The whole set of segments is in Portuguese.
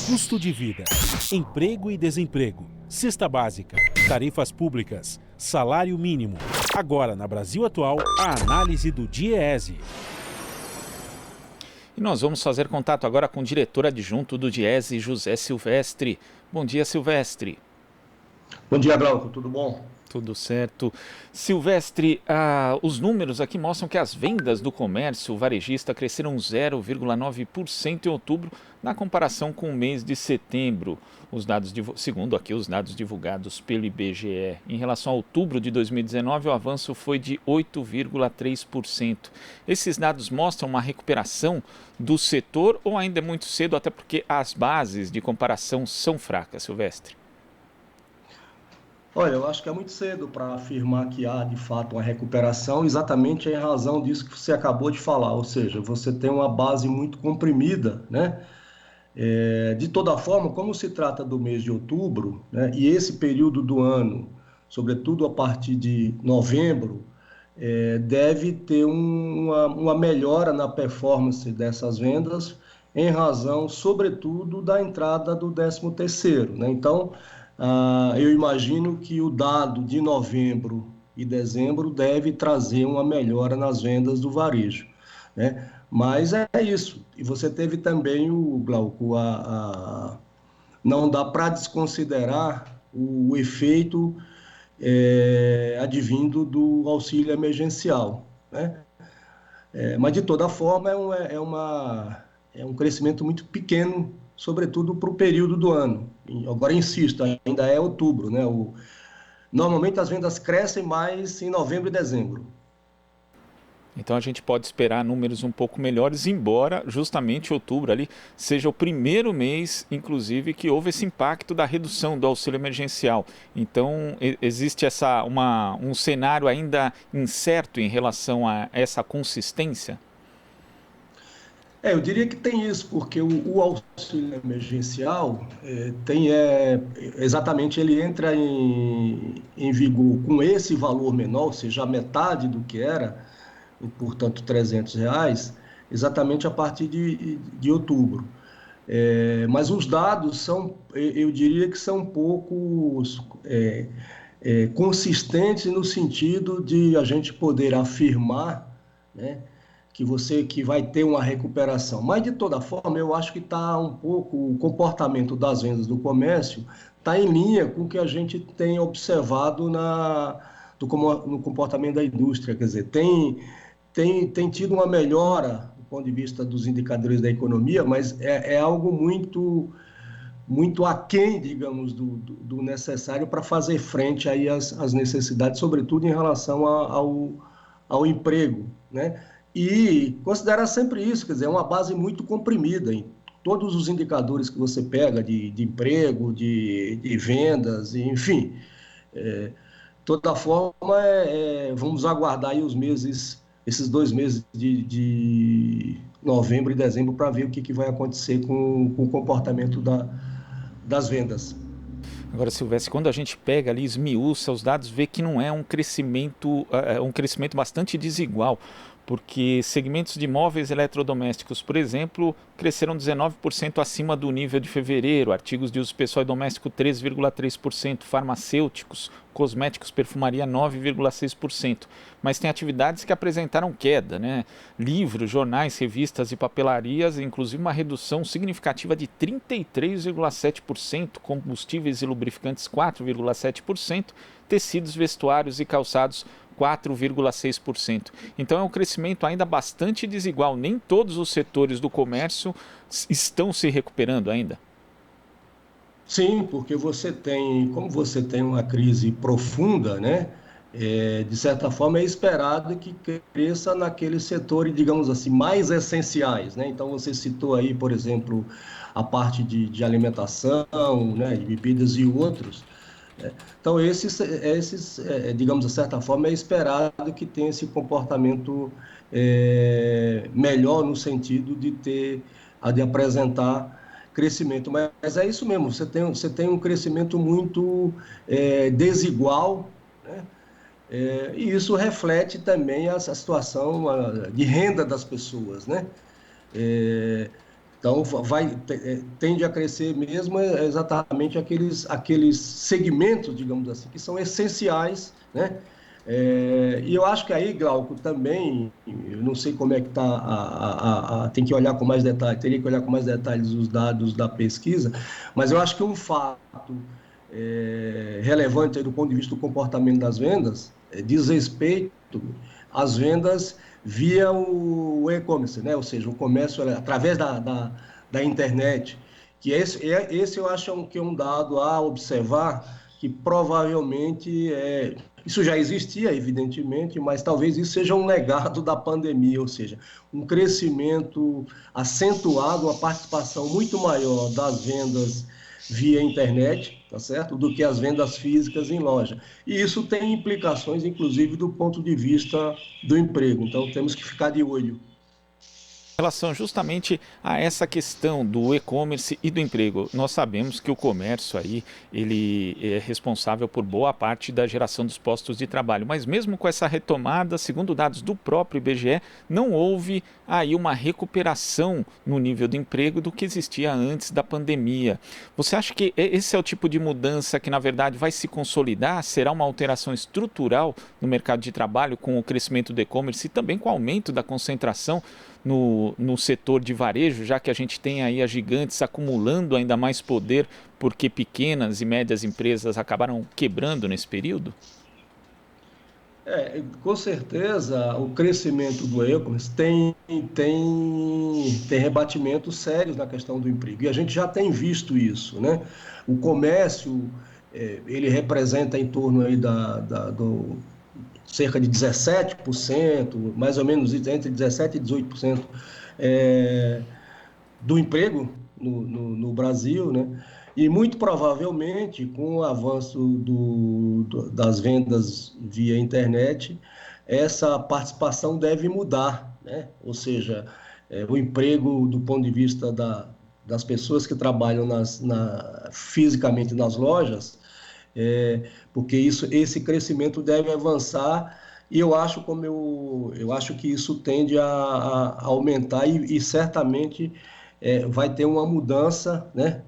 Custo de vida, emprego e desemprego, cesta básica, tarifas públicas, salário mínimo. Agora, na Brasil Atual, a análise do DIEESE. E nós vamos fazer contato agora com o diretor adjunto do DIEESE, José Silvestre. Bom dia, Silvestre. Bom dia, Glauco. Tudo bom? Tudo certo. Silvestre, os números aqui mostram que as vendas do comércio varejista cresceram 0,9% em outubro, na comparação com o mês de setembro, segundo aqui os dados divulgados pelo IBGE. Em relação a outubro de 2019, o avanço foi de 8,3%. Esses dados mostram uma recuperação do setor ou ainda é muito cedo, até porque as bases de comparação são fracas, Silvestre? Olha, eu acho que é muito cedo para afirmar que há, de fato, uma recuperação, exatamente em razão disso que você acabou de falar, ou seja, você tem uma base muito comprimida, né? De toda forma, como se trata do mês de outubro, né, e esse período do ano, sobretudo a partir de novembro, deve ter uma melhora na performance dessas vendas, em razão, sobretudo, da entrada do 13º, né? Então, eu imagino que o dado de novembro e dezembro deve trazer uma melhora nas vendas do varejo, né? Mas é isso. E você teve também, Glauco, não dá para desconsiderar o efeito advindo do auxílio emergencial, né? Mas, de toda forma, é um crescimento muito pequeno, sobretudo para o período do ano. Agora, insisto, ainda é outubro, né? Normalmente as vendas crescem mais em novembro e dezembro. Então a gente pode esperar números um pouco melhores, embora justamente outubro ali seja o primeiro mês, inclusive, que houve esse impacto da redução do auxílio emergencial. Então existe um cenário ainda incerto em relação a essa consistência? Eu diria que tem isso, porque o auxílio emergencial exatamente ele entra em vigor com esse valor menor, ou seja, a metade do que era, e, portanto, R$ 300, exatamente a partir de outubro. Mas os dados eu diria que são poucos consistentes no sentido de a gente poder afirmar, né, que vai ter uma recuperação. Mas, de toda forma, eu acho que está um pouco, o comportamento das vendas do comércio está em linha com o que a gente tem observado no comportamento da indústria. Quer dizer, tem tido uma melhora do ponto de vista dos indicadores da economia, mas é algo muito aquém, digamos, do necessário para fazer frente aí às necessidades, sobretudo em relação ao emprego, né? E considerar sempre isso, quer dizer, é uma base muito comprimida em todos os indicadores que você pega de emprego, de vendas, enfim. De toda forma, vamos aguardar aí esses 2 meses de novembro e dezembro para ver o que vai acontecer com o comportamento das vendas. Agora, Silvestre, quando a gente pega ali, esmiuça os dados, vê que não é um crescimento bastante desigual, porque segmentos de móveis eletrodomésticos, por exemplo, cresceram 19% acima do nível de fevereiro, artigos de uso pessoal e doméstico 3,3%, farmacêuticos, cosméticos, perfumaria 9,6%, mas tem atividades que apresentaram queda, né? Livros, jornais, revistas e papelarias, inclusive uma redução significativa de 33,7%, combustíveis e lubrificantes 4,7%, tecidos, vestuários e calçados 4,6%. Então é um crescimento ainda bastante desigual. Nem todos os setores do comércio estão se recuperando ainda. Sim, porque como você tem uma crise profunda, né? De certa forma é esperado que cresça naqueles setores, digamos assim, mais essenciais, né? Então você citou aí, por exemplo, a parte de alimentação, né? De bebidas e outros. Então, digamos, de certa forma, é esperado que tenha esse comportamento melhor no sentido de apresentar crescimento. Mas é isso mesmo, você tem um crescimento muito desigual, né? E isso reflete também a situação de renda das pessoas, né? Então, tende a crescer mesmo exatamente aqueles segmentos, digamos assim, que são essenciais, né? E eu acho que aí, Glauco, também, eu não sei como é que está, tem que olhar com mais detalhe, teria que olhar com mais detalhes os dados da pesquisa, mas eu acho que um fato relevante aí do ponto de vista do comportamento das vendas diz respeito às vendas via o e-commerce, né? Ou seja, o comércio através da internet, que esse eu acho que é um dado a observar, que provavelmente isso já existia, evidentemente, mas talvez isso seja um legado da pandemia, ou seja, um crescimento acentuado, uma participação muito maior das vendas via internet, tá certo? Do que as vendas físicas em loja. E isso tem implicações, inclusive, do ponto de vista do emprego. Então, temos que ficar de olho. Em relação justamente a essa questão do e-commerce e do emprego, nós sabemos que o comércio aí, ele é responsável por boa parte da geração dos postos de trabalho, mas mesmo com essa retomada, segundo dados do próprio IBGE, não houve aí uma recuperação no nível do emprego do que existia antes da pandemia. Você acha que esse é o tipo de mudança que na verdade vai se consolidar? Será uma alteração estrutural no mercado de trabalho com o crescimento do e-commerce e também com o aumento da concentração no setor de varejo, já que a gente tem aí as gigantes acumulando ainda mais poder porque pequenas e médias empresas acabaram quebrando nesse período? Com certeza, o crescimento do e-commerce tem rebatimentos sérios na questão do emprego. E a gente já tem visto isso, né? O comércio, ele representa em torno aí do cerca de 17%, mais ou menos entre 17% e 18% do emprego no Brasil, né? E muito provavelmente, com o avanço das vendas via internet, essa participação deve mudar, né? Ou seja, o emprego do ponto de vista das pessoas que trabalham fisicamente nas lojas, porque esse crescimento deve avançar e eu acho que isso tende a aumentar e certamente vai ter uma mudança, né,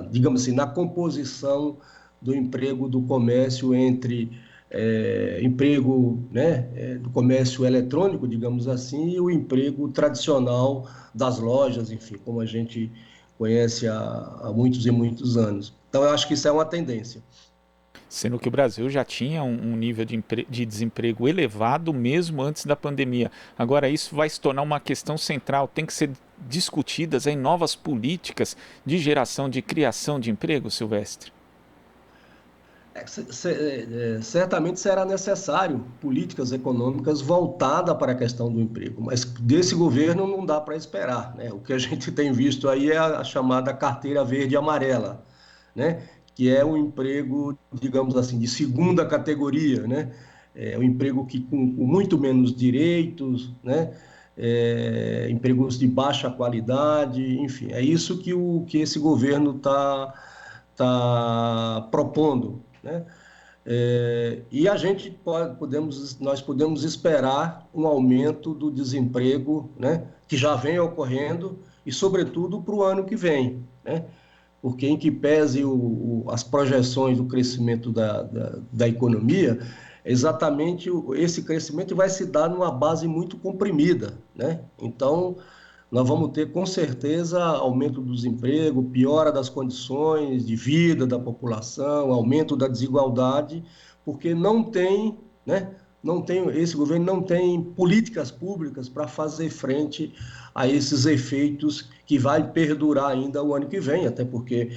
digamos assim, na composição do emprego do comércio entre emprego, né, do comércio eletrônico, digamos assim, e o emprego tradicional das lojas, enfim, como a gente conhece há muitos e muitos anos. Então, eu acho que isso é uma tendência. Sendo que o Brasil já tinha um nível de desemprego elevado mesmo antes da pandemia. Agora isso vai se tornar uma questão central, tem que ser discutidas em novas políticas de geração, de criação de emprego, Silvestre? Certamente será necessário políticas econômicas voltadas para a questão do emprego, mas desse governo não dá para esperar, né? O que a gente tem visto aí é a chamada carteira verde e amarela, né? Que é um emprego, digamos assim, de segunda categoria, né? Um emprego com muito menos direitos, né? Empregos de baixa qualidade, enfim, é isso que esse governo está propondo, né? E nós podemos esperar um aumento do desemprego, né? Que já vem ocorrendo e, sobretudo, para o ano que vem, né? Porque em que pese as projeções do crescimento da economia, exatamente esse crescimento vai se dar numa base muito comprimida, né? Então, nós vamos ter, com certeza, aumento do desemprego, piora das condições de vida da população, aumento da desigualdade, porque não tem, né? Esse governo não tem políticas públicas para fazer frente a esses efeitos que vai perdurar ainda o ano que vem, até porque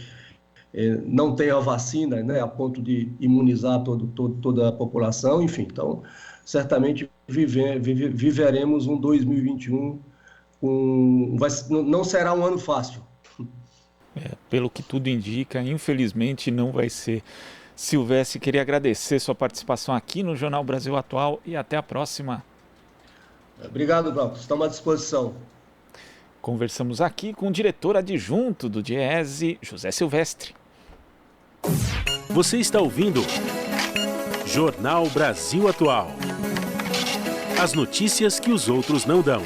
não tem a vacina, né, a ponto de imunizar toda a população, enfim. Então, certamente viveremos um 2021 não será um ano fácil. Pelo que tudo indica, infelizmente não vai ser. Silvestre, queria agradecer sua participação aqui no Jornal Brasil Atual e até a próxima. Obrigado, Glauco. Estamos à disposição. Conversamos aqui com o diretor adjunto do DIEESE, José Silvestre. Você está ouvindo Jornal Brasil Atual. As notícias que os outros não dão.